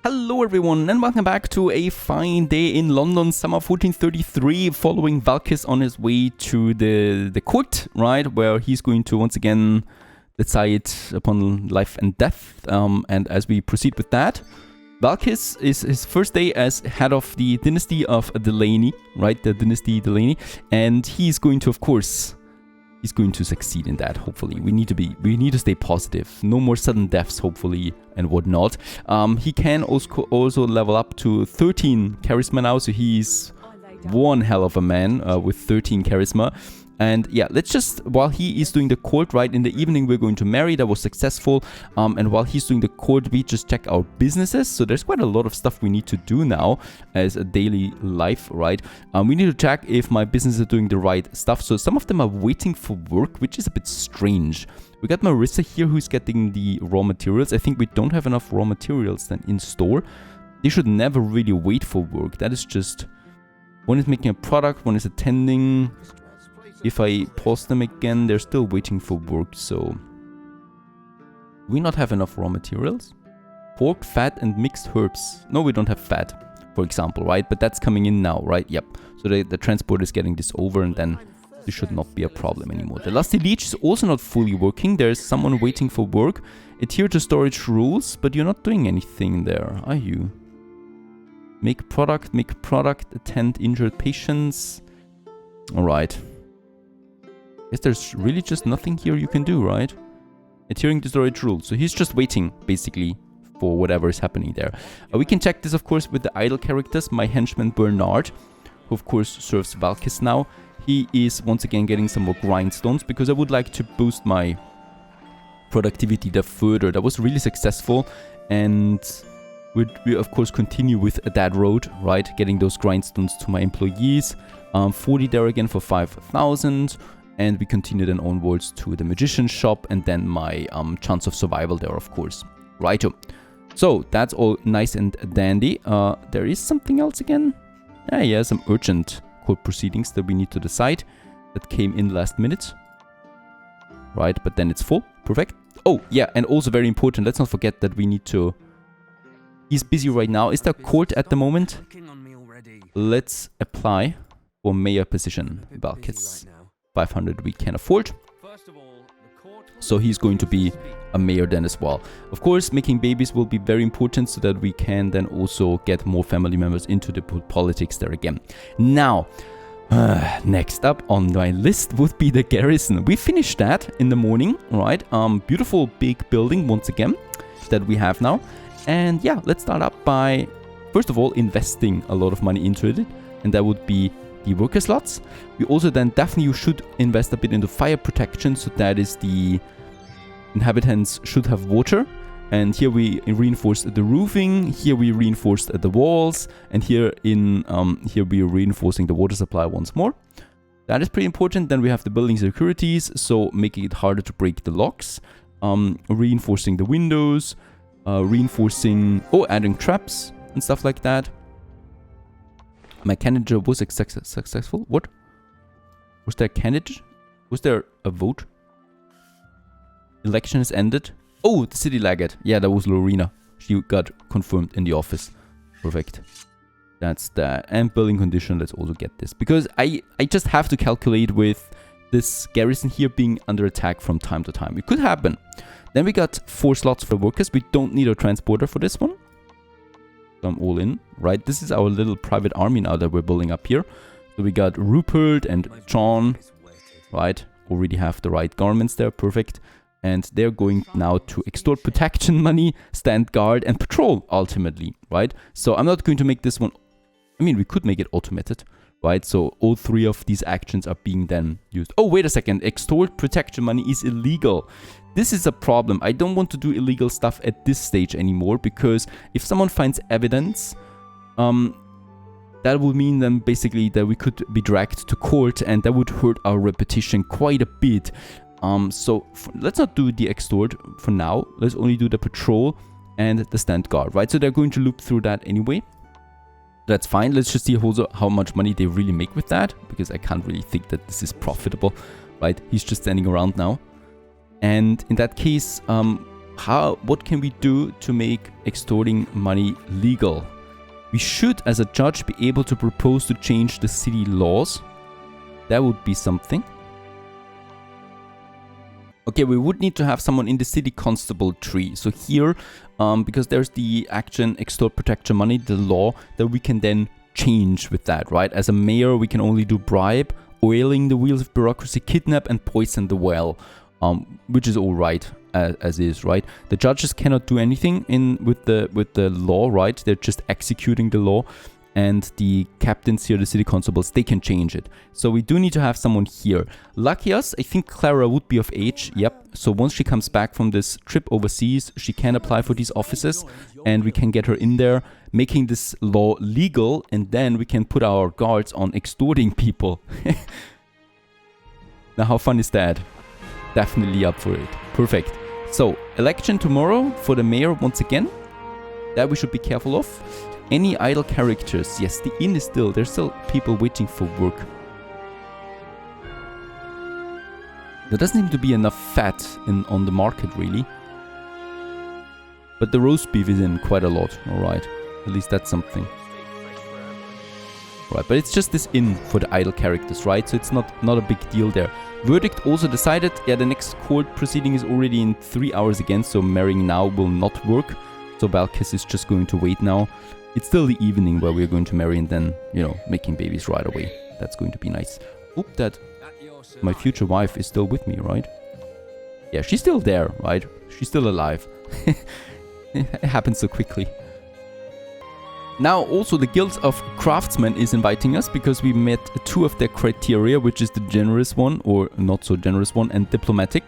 Hello everyone and welcome back to a fine day in London, summer 1433, following Valkis on his way to the court, right, where he's going to once again decide upon life and death. And as we proceed with that, Valkis is his first day as head of the dynasty of Delaney, right, the dynasty Delaney, and he's going to, of course, he's going to succeed in that, hopefully. We need to stay positive. No more sudden deaths, hopefully, and whatnot. He can also level up to 13 charisma now, so he's one hell of a man with 13 charisma. And yeah, let's just, while he is doing the court, right, in the evening we're going to marry. That was successful. And while he's doing the court, we just check our businesses. So there's quite a lot of stuff we need to do now as a daily life, right? We need to check if my businesses are doing the right stuff. So some of them are waiting for work, which is a bit strange. We got Marissa here who's getting the raw materials. I think we don't have enough raw materials then in store. They should never really wait for work. That is just, one is making a product, one is attending. If I pause them again, they're still waiting for work, so... We not have enough raw materials? Pork, fat, and mixed herbs. No, we don't have fat, for example, right? But that's coming in now, right? Yep. So the transport is getting this over, and then this should not be a problem anymore. The Lusty Leech is also not fully working. There's someone waiting for work. Adhere to storage rules, but you're not doing anything there, are you? Make product, attend injured patients. Alright. Guess there's really just nothing here you can do, right? Adhering to storage rules. So he's just waiting, basically, for whatever is happening there. We can check this, of course, with the idle characters. My henchman Bernard, who, of course, serves Valkis now. He is, once again, getting some more grindstones, because I would like to boost my productivity there further. That was really successful, and we, of course, continue with that road, right? Getting those grindstones to my employees. 40 there again for 5,000. And we continue then onwards to the magician's shop, and then my chance of survival there, of course. Righto. So that's all nice and dandy. There is something else again. Yeah, some urgent court proceedings that we need to decide. That came in last minute. Right, but then it's full. Perfect. Oh, yeah, and also very important. Let's not forget that we need to... He's busy right now. Is there court at the moment? Let's apply for mayor position. Valkis. 500 we can afford. So he's going to be a mayor then as well. Of course, making babies will be very important so that we can then also get more family members into the politics there again. Now, next up on my list would be the Garrison. We finished that in the morning, right? Beautiful big building once again that we have now. And yeah, let's start up by, first of all, investing a lot of money into it. And that would be the worker slots. We also then definitely should invest a bit into fire protection, so that is the inhabitants should have water. And here we reinforced the roofing, here we reinforced the walls, and here here we are reinforcing the water supply once more. That is pretty important. Then we have the building securities, so making it harder to break the locks, reinforcing the windows, adding traps and stuff like that. My candidate was successful. What? Was there a candidate? Was there a vote? Election has ended. Oh, the city laggard. Yeah, that was Lorena. She got confirmed in the office. Perfect. That's that. And building condition. Let's also get this. Because I just have to calculate with this garrison here being under attack from time to time. It could happen. Then we got 4 slots for workers. We don't need a transporter for this one. I'm all in, right? This is our little private army now that we're building up here. So we got Rupert and John, right? Already have the right garments there, perfect. And they're going now to extort protection money, stand guard, and patrol, ultimately, right? So I'm not going to make this one... I mean, we could make it automated, right? So all 3 of these actions are being then used. Oh, wait a second. Extort protection money is illegal. This is a problem. I don't want to do illegal stuff at this stage anymore, because if someone finds evidence, that would mean then basically that we could be dragged to court, and that would hurt our reputation quite a bit. So let's not do the extort for now. Let's only do the patrol and the stand guard, right? So they're going to loop through that anyway. That's fine. Let's just see also how much money they really make with that, because I can't really think that this is profitable, right? He's just standing around now. And in that case, What can we do to make extorting money legal? We should, as a judge, be able to propose to change the city laws. That would be something. Okay, we would need to have someone in the city constable tree. So here, because there's the action extort protection money, the law, that we can then change with that, right? As a mayor, we can only do bribe, oiling the wheels of bureaucracy, kidnap, and poison the well, which is all right as is, right? The judges cannot do anything with the law, right? They're just executing the law. And the captains here, the city constables, they can change it. So we do need to have someone here. Lucky us, I think Clara would be of age. Yep. So once she comes back from this trip overseas, she can apply for these offices. And we can get her in there, making this law legal. And then we can put our guards on extorting people. Now, how fun is that? Definitely up for it. Perfect. So, election tomorrow for the mayor once again. That we should be careful of. Any idle characters? Yes, the inn is still... There's still people waiting for work. There doesn't seem to be enough fat on the market, really. But the roast beef is in quite a lot. Alright. At least that's something. Right, but it's just this inn for the idle characters, right? So it's not a big deal there. Verdict also decided. Yeah, the next court proceeding is already in 3 hours again. So marrying now will not work. So Valkis is just going to wait now. It's still the evening where we're going to marry and then, you know, making babies right away. That's going to be nice. Hope that my future wife is still with me, right? Yeah, she's still there, right? She's still alive. It happens so quickly. Now, also, the Guild of Craftsmen is inviting us because we met 2 of their criteria, which is the generous one or not so generous one and diplomatic.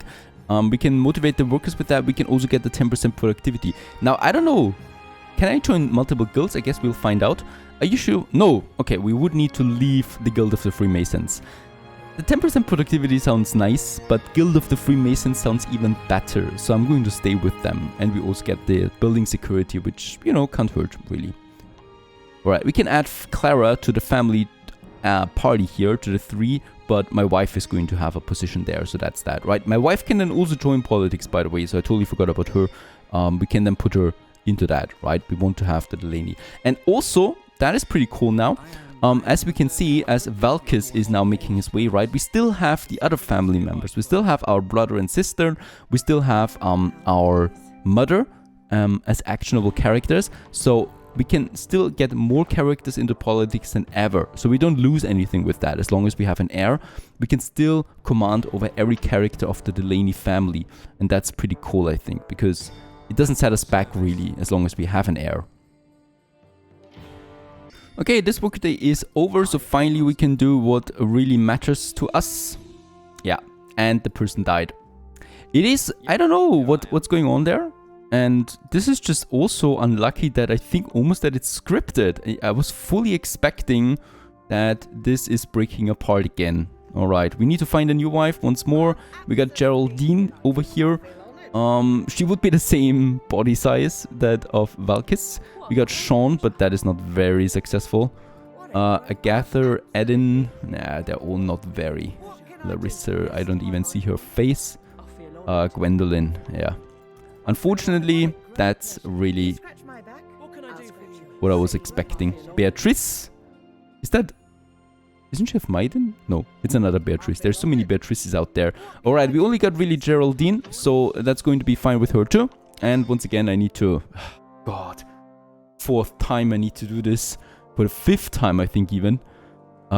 We can motivate the workers with that. We can also get the 10% productivity. Now, I don't know. Can I join multiple guilds? I guess we'll find out. Are you sure? No. Okay, we would need to leave the Guild of the Freemasons. The 10% productivity sounds nice, but Guild of the Freemasons sounds even better. So I'm going to stay with them. And we also get the building security, which, you know, can't hurt, really. Alright, we can add Clara to the family party here, to the 3. But my wife is going to have a position there, so that's that, right? My wife can then also join politics, by the way, so I totally forgot about her. We can then put her into that, right? We want to have the Delaney. And also, that is pretty cool now. As we can see, as Valkis is now making his way, right? We still have the other family members. We still have our brother and sister. We still have our mother as actionable characters. So we can still get more characters into politics than ever. So we don't lose anything with that. As long as we have an heir, we can still command over every character of the Delaney family. And that's pretty cool, I think, because it doesn't set us back really, as long as we have an heir. Okay, this workday is over, so finally we can do what really matters to us. Yeah, and the person died. It is, I don't know what's going on there. And this is just also unlucky that I think almost that it's scripted. I was fully expecting that this is breaking apart again. Alright, we need to find a new wife once more. We got Geraldine over here. She would be the same body size that of Valkis. We got Sean, but that is not very successful. Agatha, Eden, nah, they're all not very. Larissa, I don't even see her face. Gwendolyn, yeah. Unfortunately, that's really what I was expecting. Beatrice? Is that... Isn't she of Maiden? No, it's another Beatrice. There's so many Beatrices out there. Alright, we only got really Geraldine, so that's going to be fine with her too. And once again, I need to... God. 4th time I need to do this. For the 5th time, I think even.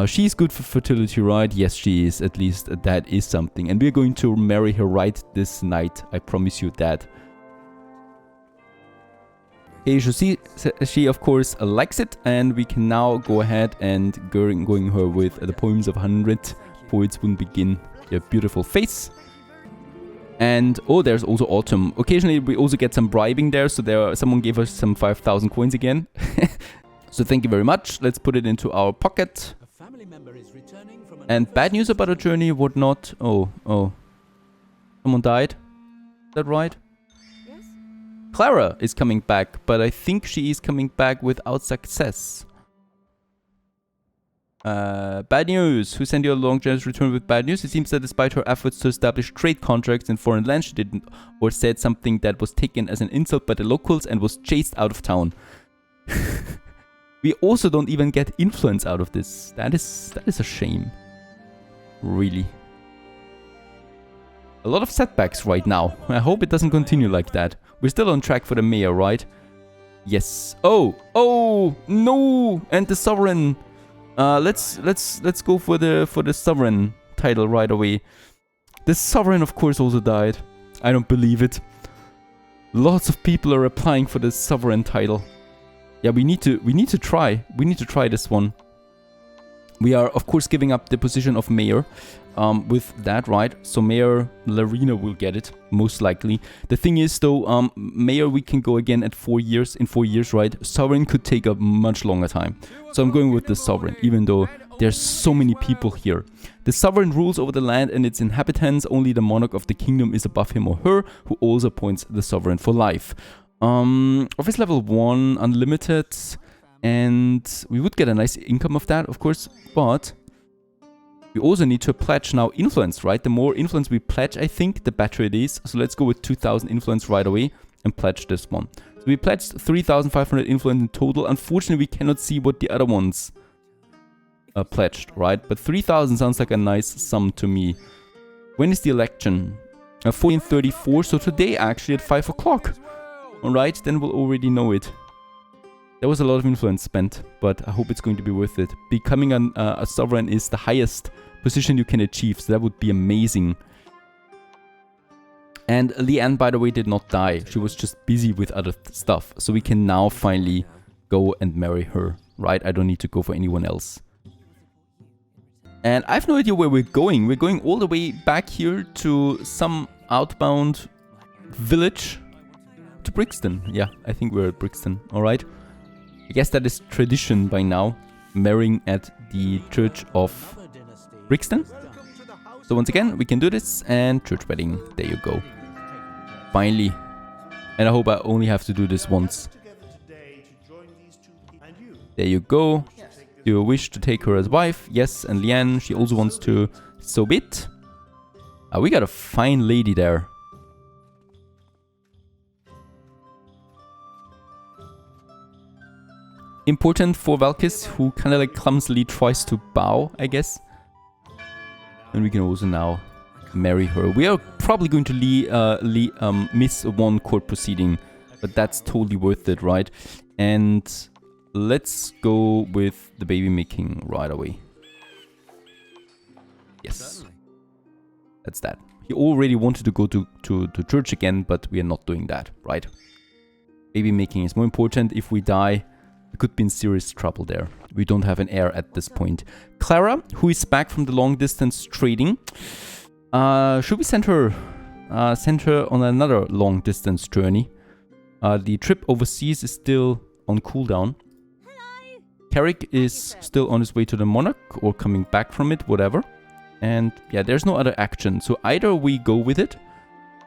She's good for fertility, right? Yes, she is. At least that is something. And we're going to marry her right this night. I promise you that. Okay, she of course likes it, and we can now go ahead and going her with the poems of 100 poets wouldn't begin your beautiful face. And oh, there's also Autumn. Occasionally we also get some bribing there, so someone gave us some 5,000 coins again. So thank you very much. Let's put it into our pocket. And bad news about a journey, what not? Oh, someone died. Is that right? Clara is coming back, but I think she is coming back without success. Bad news. Who sent you a long journey's return with bad news? It seems that despite her efforts to establish trade contracts in foreign lands, she didn't or said something that was taken as an insult by the locals and was chased out of town. We also don't even get influence out of this. That is a shame. Really. A lot of setbacks right now. I hope it doesn't continue like that. We're still on track for the mayor, right? Yes. Oh, no! And the sovereign. Let's go for the sovereign title right away. The sovereign, of course, also died. I don't believe it. Lots of people are applying for the sovereign title. Yeah, we need to try. We need to try this one. We are, of course, giving up the position of mayor with that, right? So Mayor Larina will get it, most likely. The thing is, though, mayor we can go again at 4 years, in 4 years, right? Sovereign could take a much longer time. So I'm going with the sovereign, even though there's so many people here. The sovereign rules over the land and its inhabitants. Only the monarch of the kingdom is above him or her, who also appoints the sovereign for life. Office level 1, unlimited, and we would get a nice income of that, of course, but we also need to pledge now influence, right? The more influence we pledge, I think, the better it is. So let's go with 2,000 influence right away and pledge this one. So we pledged 3,500 influence in total. Unfortunately, we cannot see what the other ones pledged, right? But 3,000 sounds like a nice sum to me. When is the election? 1434, so today actually at 5 o'clock. Alright, then we'll already know it. There was a lot of influence spent, but I hope it's going to be worth it. Becoming a sovereign is the highest position you can achieve, so that would be amazing. And Leanne, by the way, did not die. She was just busy with other stuff. So we can now finally go and marry her, right? I don't need to go for anyone else. And I have no idea where we're going. We're going all the way back here to some outbound village. To Brixton. Yeah, I think we're at Brixton. Alright. I guess that is tradition by now. Marrying at the Church of Brixton. So once again, we can do this. And church wedding. There you go. Finally. And I hope I only have to do this once. There you go. Do you wish to take her as wife? Yes. And Leanne, she also wants to. So be it. We got a fine lady there. Important for Valkis, who kind of like clumsily tries to bow, I guess. And we can also now marry her. We are probably going to miss one court proceeding, but that's totally worth it, right? And let's go with the baby making right away. Yes. That's that. He already wanted to go to church again, but we are not doing that, right? Baby making is more important. If we die, we could be in serious trouble there. We don't have an heir at this point. Clara, who is back from the long distance trading. Should we send her on another long distance journey? The trip overseas is still on cooldown. Carrick is still on his way to the monarch or coming back from it, whatever. And yeah, there's no other action. So either we go with it,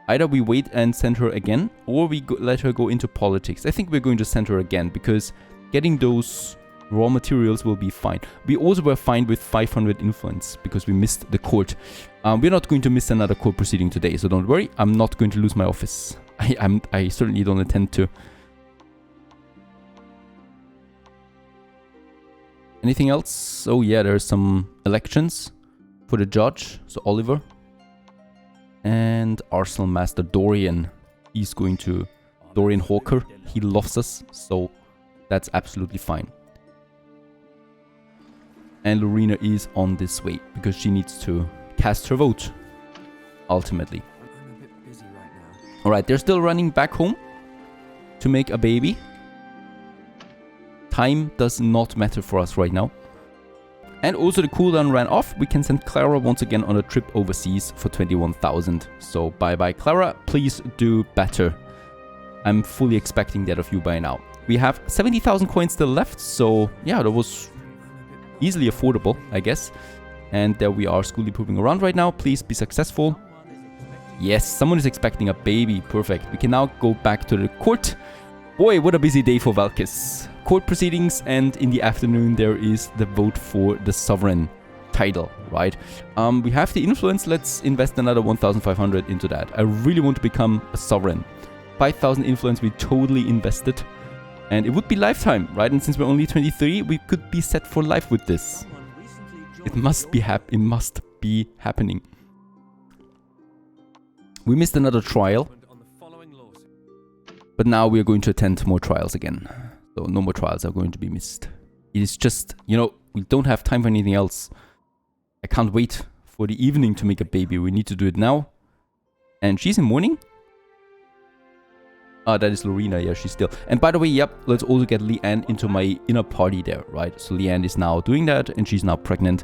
either we wait and send her again, or we let her go into politics. I think we're going to send her again because getting those raw materials will be fine. We also were fine with 500 influence because we missed the court. We're not going to miss another court proceeding today, so don't worry. I'm not going to lose my office. I certainly don't intend to. Anything else? Oh yeah, there's some elections for the judge. So Oliver and Arsenal Master Dorian. He's going to Dorian Hawker. He loves us, so that's absolutely fine. And Lorena is on this way because she needs to cast her vote, ultimately. Alright, they're still running back home to make a baby. Time does not matter for us right now. And also the cooldown ran off. We can send Clara once again on a trip overseas for 21,000. So bye-bye, Clara. Please do better. I'm fully expecting that of you by now. We have 70,000 coins still left, so yeah, that was easily affordable, I guess. And there we are, Schoolie pooping around right now. Please be successful. Yes, someone is expecting a baby. Perfect. We can now go back to the court. Boy, what a busy day for Valkis. court proceedings, and in the afternoon there is the vote for the sovereign title, right? We have the influence. Let's invest another 1,500 into that. I really want to become a sovereign. 5,000 influence we totally invested, and it would be lifetime, right? And since we're only 23, we could be set for life with this. It must be happening. We missed another trial, but now we are going to attend more trials again. So no more trials are going to be missed. It is just, you know, we don't have time for anything else. I can't wait for the evening to make a baby. We need to do it now. And she's in mourning? Ah, that is Lorena. Yeah, she's still. And by the way, yep, let's also get Leanne into my inner party there, right? So Leanne is now doing that, and she's now pregnant.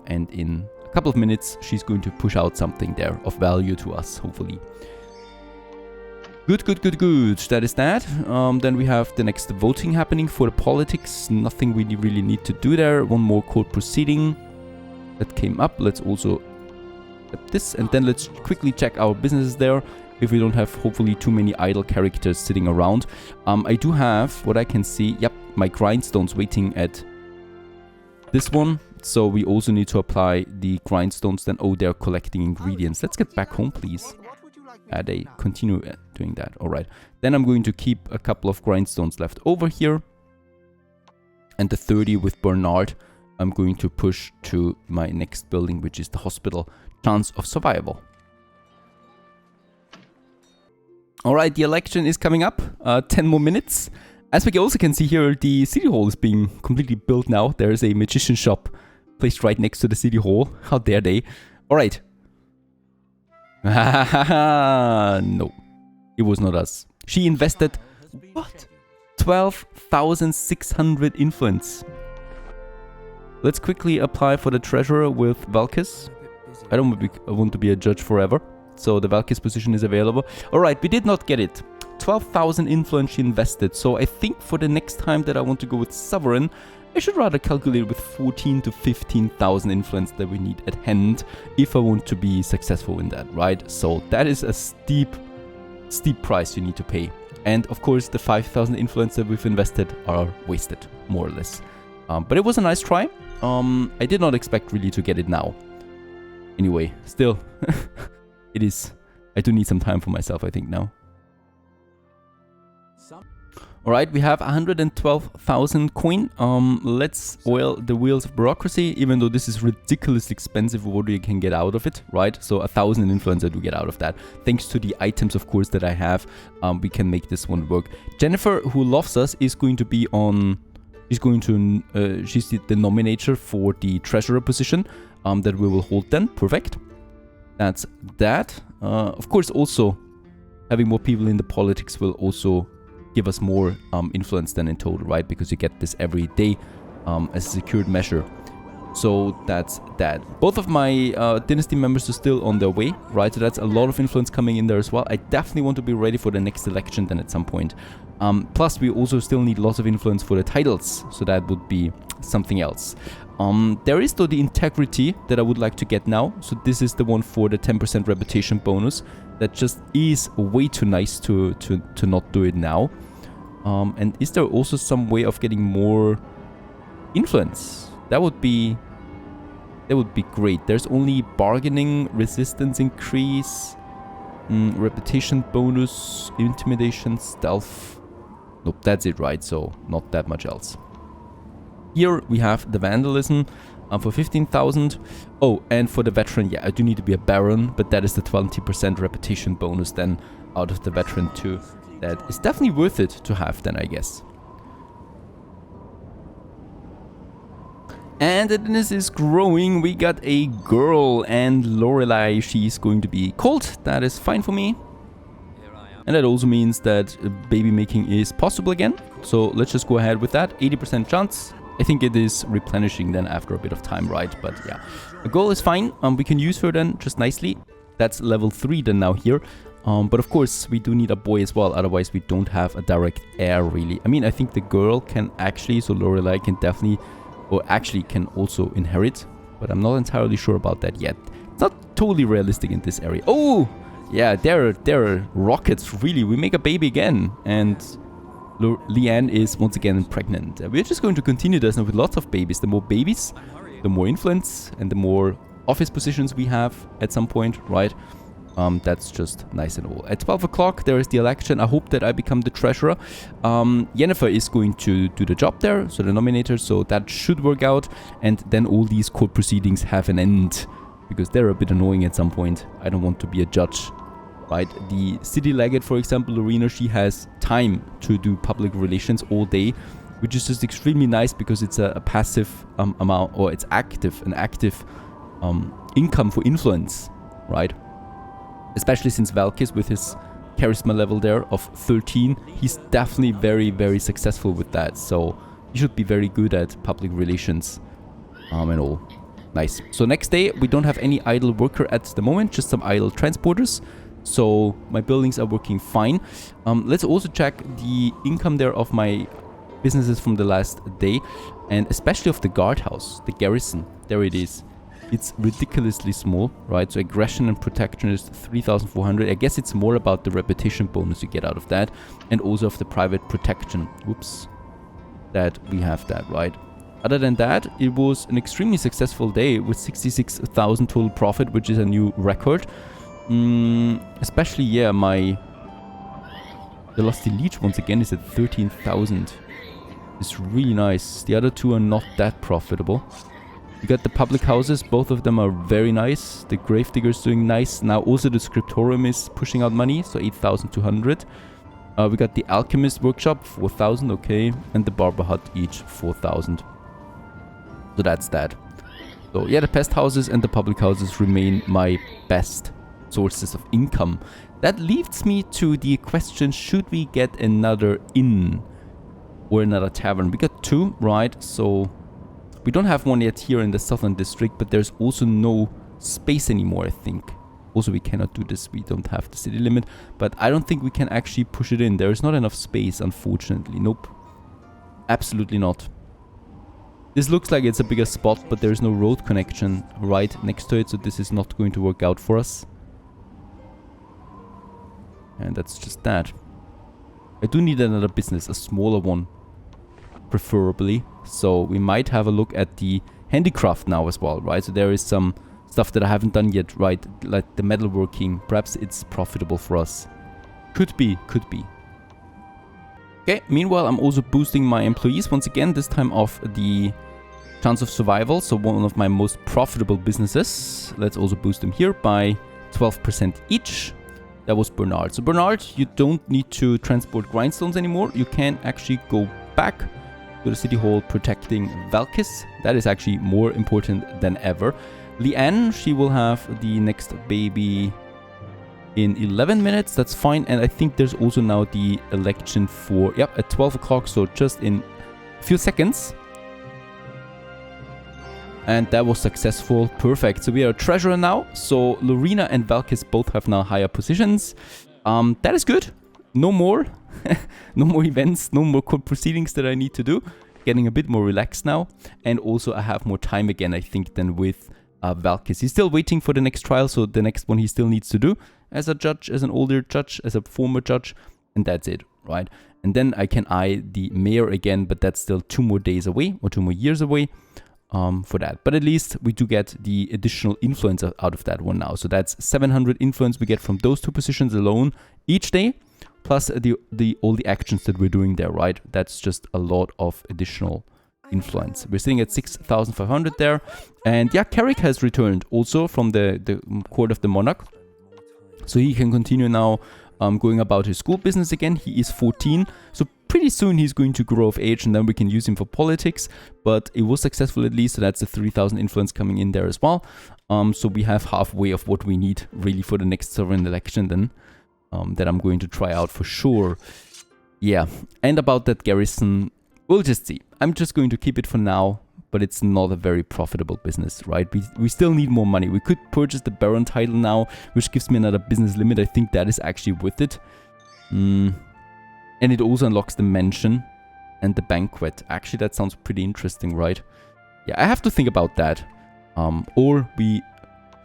And in a couple of minutes, she's going to push out something there of value to us, hopefully. Good. That is that. Then we have the next voting happening for the politics. Nothing we really need to do there. One more court proceeding that came up. Let's also accept this, and then let's quickly check our businesses there. If we don't have, hopefully, too many idle characters sitting around. I do have, what I can see, yep, my grindstones waiting at this one. So we also need to apply the grindstones then. Oh, they're collecting ingredients. Let's get back home, please. They continue doing that. All right. Then I'm going to keep a couple of grindstones left over here. And the 30 with Bernard, I'm going to push to my next building, which is the hospital. Chance of survival. Alright, the election is coming up. 10 more minutes. As we also can see here, the city hall is being completely built now. There is a magician shop placed right next to the city hall. How dare they? Alright. No. It was not us. She invested... What? 12,600 influence. Let's quickly apply for the treasurer with Valkis. I don't want to be a judge forever. So the Valkis position is available. Alright, we did not get it. 12,000 influence she invested. So I think for the next time that I want to go with sovereign, I should rather calculate with 14 to 15,000 influence that we need at hand if I want to be successful in that, right? So that is a steep price you need to pay. And of course, the 5,000 influence that we've invested are wasted, more or less. But it was a nice try. I did not expect really to get it now. Anyway, still... It is. I do need some time for myself, I think, now. Alright, we have 112,000 coin. Let's oil the wheels of bureaucracy, even though this is ridiculously expensive what you can get out of it, right? So 1,000 influence I do get out of that. Thanks to the items, of course, that I have, we can make this one work. Jennifer, who loves us, is going to be on... She's going to... she's the nominator for the treasurer position that we will hold then. Perfect. That's that. Of course, also having more people in the politics will also give us more influence than in total, right? Because you get this every day as a secured measure. So that's that. Both of my dynasty members are still on their way, right? So that's a lot of influence coming in there as well. I definitely want to be ready for the next election then at some point. Plus, we also still need lots of influence for the titles. So that would be something else. There is though the integrity that I would like to get now. So this is the one for the 10% reputation bonus. That just is way too nice to not do it now. And is there also some way of getting more influence? That would be great. There's only bargaining, resistance increase, reputation bonus, intimidation, stealth. Nope, that's it, right? So not that much else. Here we have the vandalism for 15,000. Oh, and for the veteran, yeah, I do need to be a baron, but that is the 20% reputation bonus then out of the veteran too. That is definitely worth it to have then, I guess. And this is growing. We got a girl, and Lorelei, she's going to be called. That is fine for me. And that also means that baby making is possible again. So let's just go ahead with that. 80% chance. I think it is replenishing then after a bit of time, right? But yeah, a girl is fine. We can use her then just nicely. That's level 3 then now here. But of course, we do need a boy as well. Otherwise, we don't have a direct heir, really. I mean, I think the girl can actually, so Lorelei can definitely, or actually can also inherit. But I'm not entirely sure about that yet. It's not totally realistic in this area. Oh, yeah, there are rockets, really. We make a baby again. And Leanne is once again pregnant. We're just going to continue this now with lots of babies. The more babies, the more influence, and the more office positions we have at some point, right? That's just nice and all. At 12 o'clock, there is the election. I hope that I become the treasurer. Jennifer is going to do the job there, so the nominator, so that should work out. And then all these court proceedings have an end, because they're a bit annoying at some point. I don't want to be a judge, right? The city legate, for example, Lorena, she has time to do public relations all day, which is just extremely nice because it's a passive amount, or it's an active income for influence, right? Especially since Valkis, with his charisma level there of 13, he's definitely very, very successful with that. So he should be very good at public relations and all. Nice. So next day, we don't have any idle worker at the moment, just some idle transporters. So my buildings are working fine. Let's also check the income there of my businesses from the last day, and especially of the guardhouse, the Garrison. There it is. It's ridiculously small, right? So aggression and protection is 3,400. I guess it's more about the reputation bonus you get out of that, and also of the private protection. Whoops. That we have that, right? Other than that, it was an extremely successful day with 66,000 total profit, which is a new record. Especially, yeah, the Lusty Leech once again is at 13,000. It's really nice. The other two are not that profitable. We got the public houses, both of them are very nice. The Gravedigger's doing nice. Now also the Scriptorium is pushing out money, so 8,200. We got the Alchemist Workshop, 4,000, okay. And the Barber Hut each, 4,000. So that's that. So yeah, the pest houses and the public houses remain my best sources of income. That leads me to the question, should we get another inn or another tavern? We got two, right? So we don't have one yet here in the southern district, but there's also no space anymore, I think. Also, we cannot do this. We don't have the city limit, but I don't think we can actually push it in. There is not enough space, unfortunately. Nope. Absolutely not. This looks like it's a bigger spot, but there is no road connection right next to it, so this is not going to work out for us. And that's just that. I do need another business, a smaller one, preferably. So we might have a look at the handicraft now as well, right? So there is some stuff that I haven't done yet, right? Like the metalworking. Perhaps it's profitable for us. Could be, could be. Okay, meanwhile, I'm also boosting my employees once again, this time off the chance of survival. So one of my most profitable businesses. Let's also boost them here by 12% each. That was Bernard. So Bernard, you don't need to transport grindstones anymore. You can actually go back to the city hall protecting Valkis. That is actually more important than ever. Leanne, she will have the next baby in 11 minutes. That's fine. And I think there's also now the election for, yep, at 12 o'clock. So just in a few seconds. And that was successful. Perfect. So we are a treasurer now. So Lorena and Valkis both have now higher positions. That is good. No more. No more events. No more court proceedings that I need to do. Getting a bit more relaxed now. And also I have more time again, I think, than with Valkis. He's still waiting for the next trial. So the next one he still needs to do as a judge, as an older judge, as a former judge. And that's it, right? And then I can eye the mayor again. But that's still 2 more days away or 2 more years away. For that, but at least we do get the additional influence out of that one now. So that's 700 influence we get from those 2 positions alone each day, plus all the actions that we're doing there, right? That's just a lot of additional influence. We're sitting at 6,500 there, and yeah, Carrick has returned also from the court of the monarch, so he can continue now going about his school business again. He is 14, so pretty soon he's going to grow of age, and then we can use him for politics. But it was successful at least, so that's the 3,000 influence coming in there as well. So we have halfway of what we need really for the next sovereign election then, that I'm going to try out for sure. Yeah, and about that Garrison, we'll just see. I'm just going to keep it for now, but it's not a very profitable business, right? We still need more money. We could purchase the Baron title now, which gives me another business limit. I think that is actually worth it. And it also unlocks the mansion and the banquet. Actually, that sounds pretty interesting, right? Yeah, I have to think about that. Or we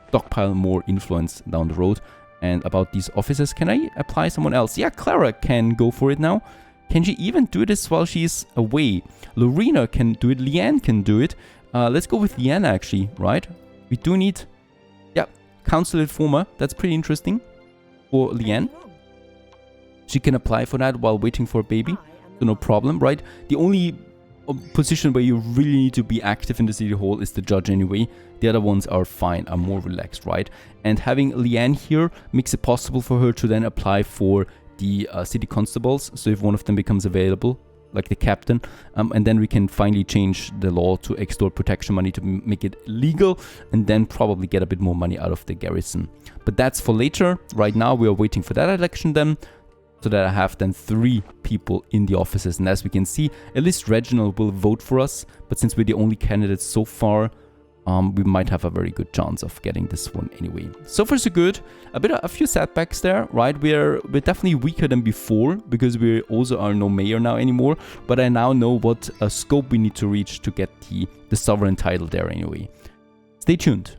stockpile more influence down the road. And about these offices, can I apply someone else? Yeah, Clara can go for it now. Can she even do this while she's away? Lorena can do it. Leanne can do it. Let's go with Leanne, actually, right? We do need... Yeah, Council Informer. That's pretty interesting for Leanne. She can apply for that while waiting for a baby. So no problem, right? The only position where you really need to be active in the city hall is the judge anyway. The other ones are fine, are more relaxed, right? And having Leanne here makes it possible for her to then apply for the city constables. So if one of them becomes available, like the captain, and then we can finally change the law to extort protection money to make it legal, and then probably get a bit more money out of the garrison. But that's for later. Right now we are waiting for that election then, so that I have then 3 people in the offices. And as we can see, at least Reginald will vote for us. But since we're the only candidates so far, we might have a very good chance of getting this one anyway. So far so good. A few setbacks there, right? We're definitely weaker than before because we also are no mayor now anymore. But I now know what scope we need to reach to get the sovereign title there anyway. Stay tuned.